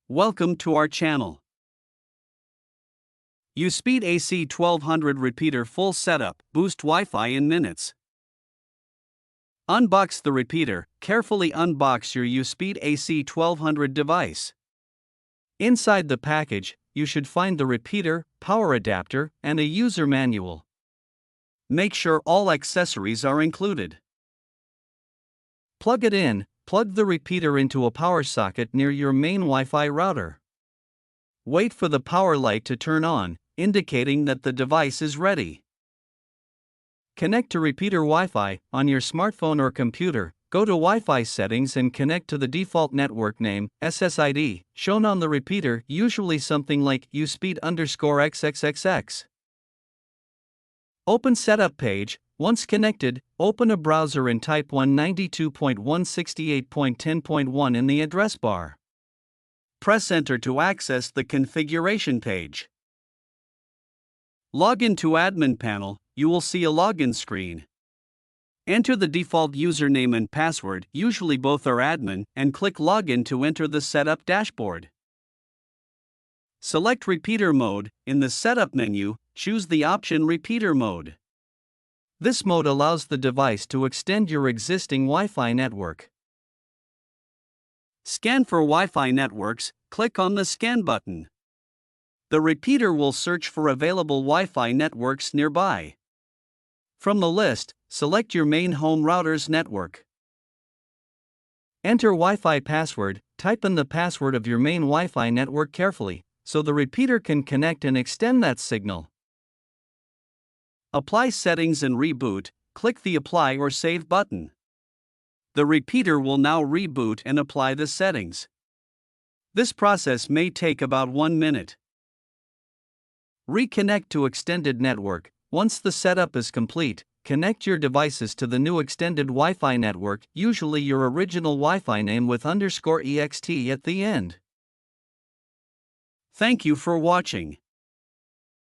Welcome to our channel. U-Speed AC1200 repeater full setup, boost Wi-Fi in minutes. Unbox the repeater. Carefully unbox your U-Speed AC1200 device. Inside the package, you should find the repeater, power adapter, and a user manual. Make sure all accessories are included. Plug it in. Plug the repeater into a power socket near your main Wi-Fi router. Wait for the power light to turn on, indicating that the device is ready. Connect to repeater Wi-Fi on your smartphone or computer. Go to Wi-Fi settings and connect to the default network name, SSID, shown on the repeater, usually something like uspeed_xxxx. Open Setup page. Once connected, open a browser and type 192.168.10.1 in the address bar. Press Enter to access the configuration page. Log in to Admin Panel. You will see a login screen. Enter the default username and password, usually both are admin, and click Login to enter the setup dashboard. Select Repeater Mode. In the Setup menu, choose the option Repeater Mode. This mode allows the device to extend your existing Wi-Fi network. Scan for Wi-Fi networks. Click on the Scan button. The repeater will search for available Wi-Fi networks nearby. From the list, select your main home router's network. Enter Wi-Fi password. Type in the password of your main Wi-Fi network carefully, so the repeater can connect and extend that signal. Apply settings and reboot. Click the Apply or Save button. The repeater will now reboot and apply the settings. This process may take about 1 minute. Reconnect to extended network. Once the setup is complete, connect your devices to the new extended Wi-Fi network, usually your original Wi-Fi name with _ext at the end. Thank you for watching.